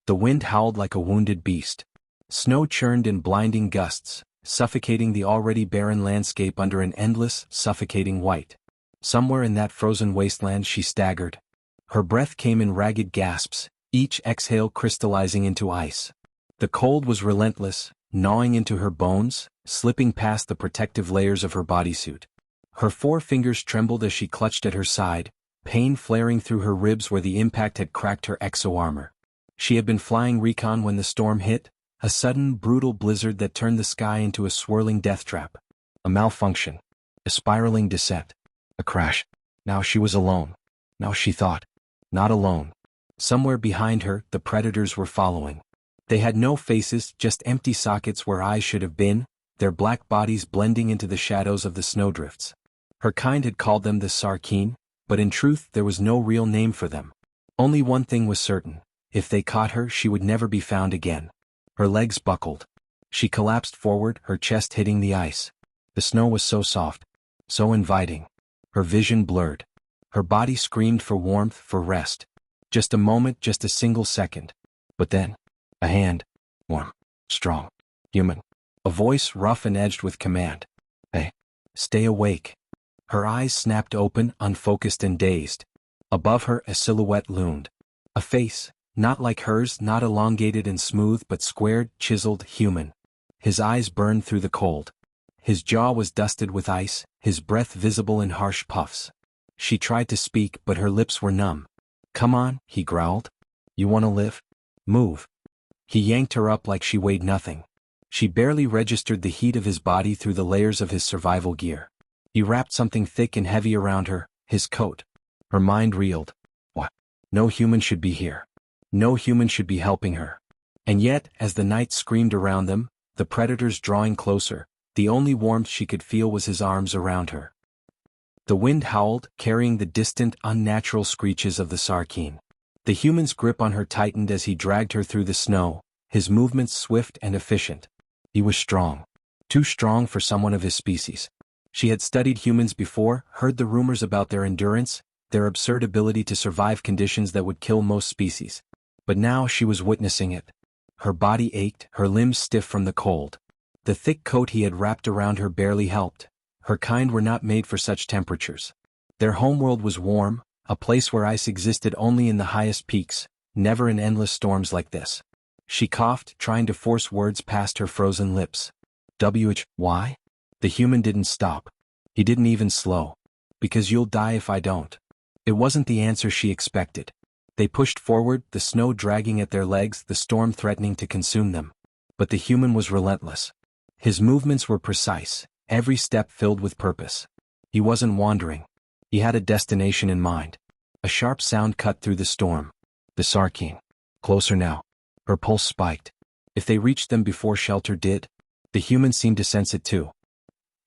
The wind howled like a wounded beast. Snow churned in blinding gusts, suffocating the already barren landscape under an endless, suffocating white. Somewhere in that frozen wasteland she staggered. Her breath came in ragged gasps, each exhale crystallizing into ice. The cold was relentless, gnawing into her bones, slipping past the protective layers of her bodysuit. Her 4 fingers trembled as she clutched at her side, pain flaring through her ribs where the impact had cracked her exo-armor. She had been flying recon when the storm hit, a sudden, brutal blizzard that turned the sky into a swirling death trap. A malfunction. A spiraling descent. A crash. Now she was alone. Now she thought. Not alone. Somewhere behind her, the predators were following. They had no faces, just empty sockets where eyes should have been, their black bodies blending into the shadows of the snowdrifts. Her kind had called them the Sarkeen, but in truth there was no real name for them. Only one thing was certain. If they caught her, she would never be found again. Her legs buckled. She collapsed forward, her chest hitting the ice. The snow was so soft, so inviting. Her vision blurred. Her body screamed for warmth, for rest. Just a moment, just a single second. But then, a hand. Warm. Strong. Human. A voice rough and edged with command. Hey. Stay awake. Her eyes snapped open, unfocused and dazed. Above her, a silhouette loomed. A face, not like hers, not elongated and smooth but squared, chiseled, human. His eyes burned through the cold. His jaw was dusted with ice, his breath visible in harsh puffs. She tried to speak, but her lips were numb. Come on, he growled. You want to live? Move. He yanked her up like she weighed nothing. She barely registered the heat of his body through the layers of his survival gear. He wrapped something thick and heavy around her, his coat. Her mind reeled. What? No human should be here. No human should be helping her. And yet, as the night screamed around them, the predators drawing closer, the only warmth she could feel was his arms around her. The wind howled, carrying the distant, unnatural screeches of the Sarkeen. The human's grip on her tightened as he dragged her through the snow, his movements swift and efficient. He was strong. Too strong for someone of his species. She had studied humans before, heard the rumors about their endurance, their absurd ability to survive conditions that would kill most species. But now she was witnessing it. Her body ached, her limbs stiff from the cold. The thick coat he had wrapped around her barely helped. Her kind were not made for such temperatures. Their homeworld was warm, a place where ice existed only in the highest peaks, never in endless storms like this. She coughed, trying to force words past her frozen lips. Why? The human didn't stop. He didn't even slow. Because you'll die if I don't. It wasn't the answer she expected. They pushed forward, the snow dragging at their legs, the storm threatening to consume them. But the human was relentless. His movements were precise, every step filled with purpose. He wasn't wandering. He had a destination in mind. A sharp sound cut through the storm. The Sarkeen. Closer now. Her pulse spiked. If they reached them before shelter did, the human seemed to sense it too.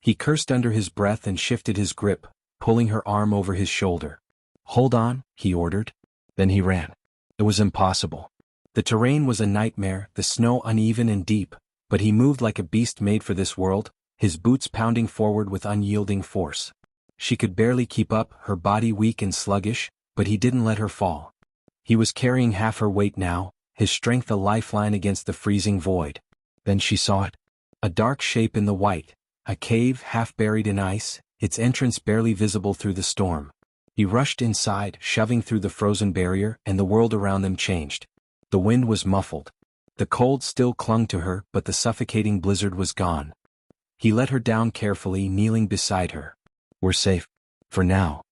He cursed under his breath and shifted his grip, pulling her arm over his shoulder. Hold on, he ordered. Then he ran. It was impossible. The terrain was a nightmare, the snow uneven and deep, but he moved like a beast made for this world, his boots pounding forward with unyielding force. She could barely keep up, her body weak and sluggish, but he didn't let her fall. He was carrying half her weight now, his strength a lifeline against the freezing void. Then she saw it. A dark shape in the white, a cave half buried in ice, its entrance barely visible through the storm. He rushed inside, shoving through the frozen barrier, and the world around them changed. The wind was muffled. The cold still clung to her, but the suffocating blizzard was gone. He let her down carefully, kneeling beside her. We're safe. For now.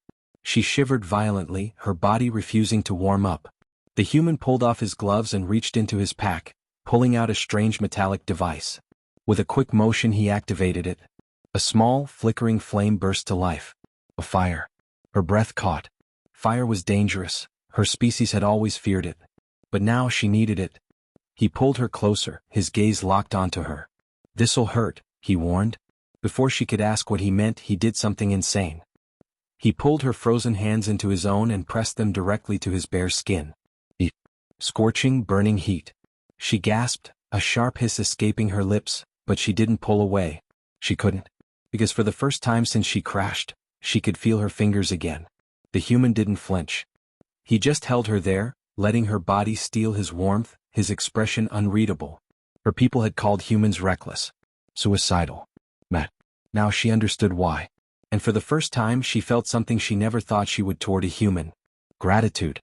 She shivered violently, her body refusing to warm up. The human pulled off his gloves and reached into his pack, pulling out a strange metallic device. With a quick motion he activated it. A small, flickering flame burst to life. A fire. Her breath caught. Fire was dangerous. Her species had always feared it. But now she needed it. He pulled her closer, his gaze locked onto her. This'll hurt, he warned. Before she could ask what he meant, he did something insane. He pulled her frozen hands into his own and pressed them directly to his bare skin. Scorching, burning heat. She gasped, a sharp hiss escaping her lips, but she didn't pull away. She couldn't. Because for the first time since she crashed, she could feel her fingers again. The human didn't flinch. He just held her there, letting her body steal his warmth, his expression unreadable. Her people had called humans reckless, suicidal. Now she understood why. And for the first time she felt something she never thought she would toward a human. Gratitude.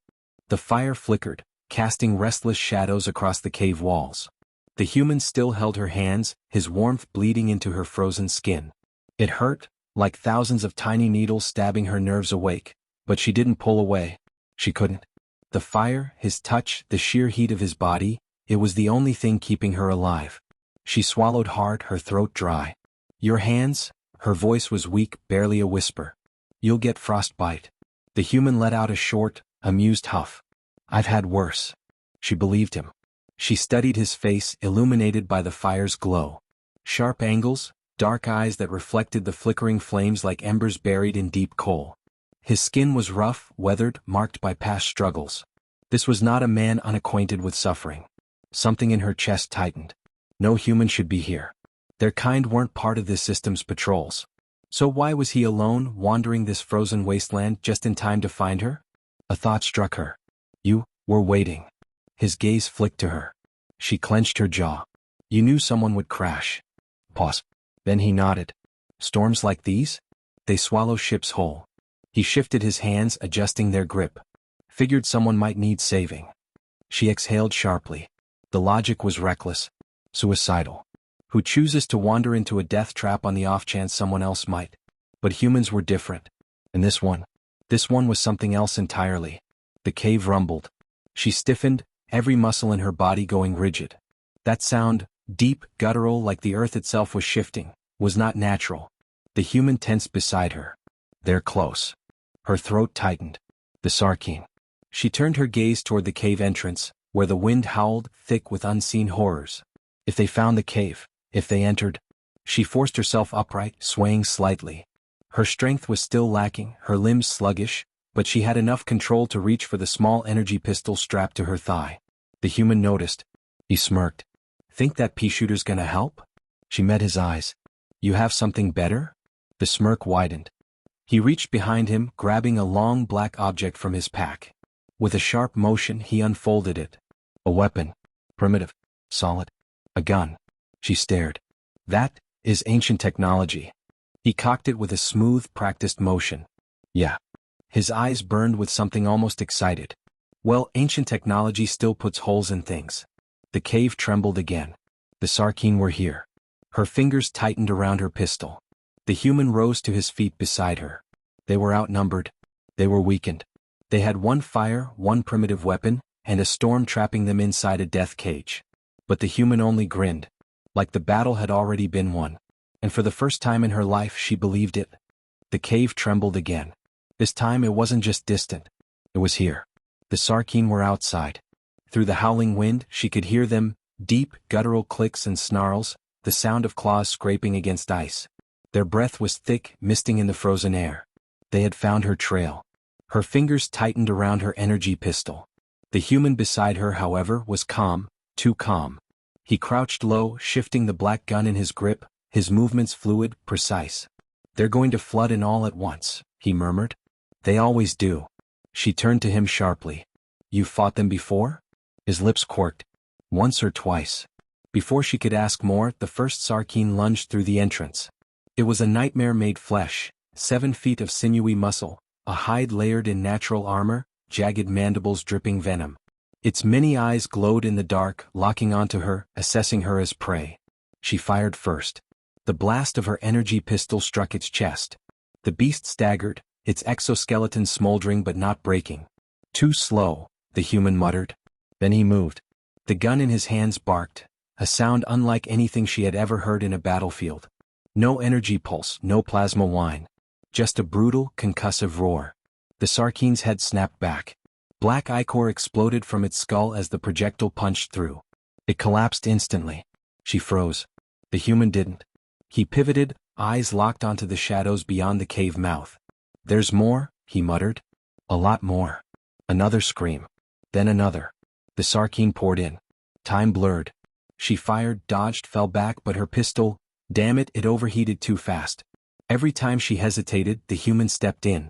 The fire flickered, casting restless shadows across the cave walls. The human still held her hands, his warmth bleeding into her frozen skin. It hurt, like thousands of tiny needles stabbing her nerves awake, but she didn't pull away. She couldn't. The fire, his touch, the sheer heat of his body, it was the only thing keeping her alive. She swallowed hard, her throat dry. Your hands? Her voice was weak, barely a whisper. You'll get frostbite. The human let out a short, amused huff. I've had worse. She believed him. She studied his face, illuminated by the fire's glow. Sharp angles, dark eyes that reflected the flickering flames like embers buried in deep coal. His skin was rough, weathered, marked by past struggles. This was not a man unacquainted with suffering. Something in her chest tightened. No human should be here. Their kind weren't part of this system's patrols. So why was he alone, wandering this frozen wasteland just in time to find her? A thought struck her. You were waiting. His gaze flicked to her. She clenched her jaw. You knew someone would crash. Pause. Then he nodded. Storms like these? They swallow ships whole. He shifted his hands, adjusting their grip. Figured someone might need saving. She exhaled sharply. The logic was reckless. Suicidal. Who chooses to wander into a death trap on the off chance someone else might? But humans were different. And this one was something else entirely. The cave rumbled. She stiffened, every muscle in her body going rigid. That sound, deep, guttural like the earth itself was shifting, was not natural. The human tensed beside her. They're close. Her throat tightened. The Sarkeen. She turned her gaze toward the cave entrance, where the wind howled, thick with unseen horrors. If they found the cave, if they entered. She forced herself upright, swaying slightly. Her strength was still lacking, her limbs sluggish, but she had enough control to reach for the small energy pistol strapped to her thigh. The human noticed. He smirked. Think that pea shooter's gonna help? She met his eyes. You have something better? The smirk widened. He reached behind him, grabbing a long black object from his pack. With a sharp motion he unfolded it. A weapon. Primitive. Solid. A gun. She stared. That is ancient technology. He cocked it with a smooth, practiced motion. Yeah. His eyes burned with something almost excited. Well, ancient technology still puts holes in things. The cave trembled again. The Sarkeen were here. Her fingers tightened around her pistol. The human rose to his feet beside her. They were outnumbered. They were weakened. They had one fire, one primitive weapon, and a storm trapping them inside a death cage. But the human only grinned. Like the battle had already been won. And for the first time in her life she believed it. The cave trembled again. This time it wasn't just distant. It was here. The Sarkeen were outside. Through the howling wind she could hear them, deep, guttural clicks and snarls, the sound of claws scraping against ice. Their breath was thick, misting in the frozen air. They had found her trail. Her fingers tightened around her energy pistol. The human beside her, however, was calm, too calm. He crouched low, shifting the black gun in his grip, his movements fluid, precise. They're going to flood in all at once, he murmured. They always do. She turned to him sharply. You've fought them before? His lips quirked. Once or twice. Before she could ask more, the first Sarkeen lunged through the entrance. It was a nightmare-made flesh, 7 feet of sinewy muscle, a hide layered in natural armor, jagged mandibles dripping venom. Its many eyes glowed in the dark, locking onto her, assessing her as prey. She fired first. The blast of her energy pistol struck its chest. The beast staggered, its exoskeleton smoldering but not breaking. Too slow, the human muttered. Then he moved. The gun in his hands barked, a sound unlike anything she had ever heard in a battlefield. No energy pulse, no plasma whine. Just a brutal, concussive roar. The Sarkeen's head snapped back. Black ichor exploded from its skull as the projectile punched through. It collapsed instantly. She froze. The human didn't. He pivoted, eyes locked onto the shadows beyond the cave mouth. There's more, he muttered. A lot more. Another scream. Then another. The Sarkeen poured in. Time blurred. She fired, dodged, fell back, but her pistol, damn it, it overheated too fast. Every time she hesitated, the human stepped in.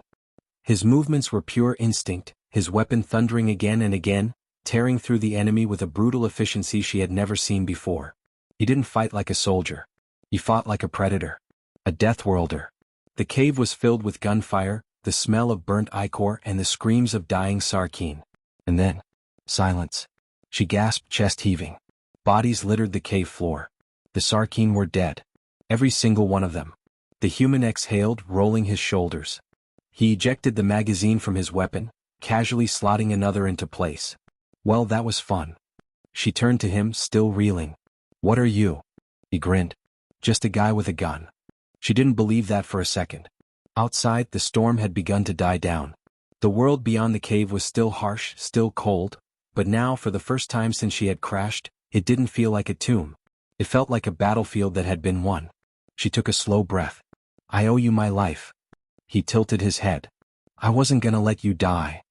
His movements were pure instinct, his weapon thundering again and again, tearing through the enemy with a brutal efficiency she had never seen before. He didn't fight like a soldier. He fought like a predator. A death worlder. The cave was filled with gunfire, the smell of burnt ichor and the screams of dying Sarkeen. And then, silence. She gasped, chest heaving. Bodies littered the cave floor. The Sarkeen were dead. Every single one of them. The human exhaled, rolling his shoulders. He ejected the magazine from his weapon, casually slotting another into place. Well, that was fun. She turned to him, still reeling. What are you? He grinned. Just a guy with a gun. She didn't believe that for a second. Outside, the storm had begun to die down. The world beyond the cave was still harsh, still cold, but now, for the first time since she had crashed, it didn't feel like a tomb. It felt like a battlefield that had been won. She took a slow breath. I owe you my life. He tilted his head. I wasn't gonna let you die.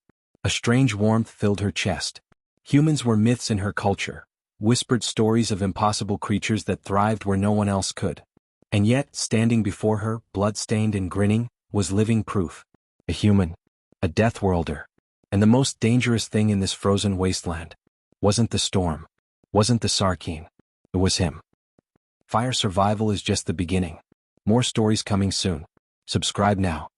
A strange warmth filled her chest. Humans were myths in her culture, whispered stories of impossible creatures that thrived where no one else could. And yet, standing before her, blood-stained and grinning, was living proof. A human. A death worlder. And the most dangerous thing in this frozen wasteland wasn't the storm. Wasn't the Sarkeen. It was him. Fire survival is just the beginning. More stories coming soon. Subscribe now.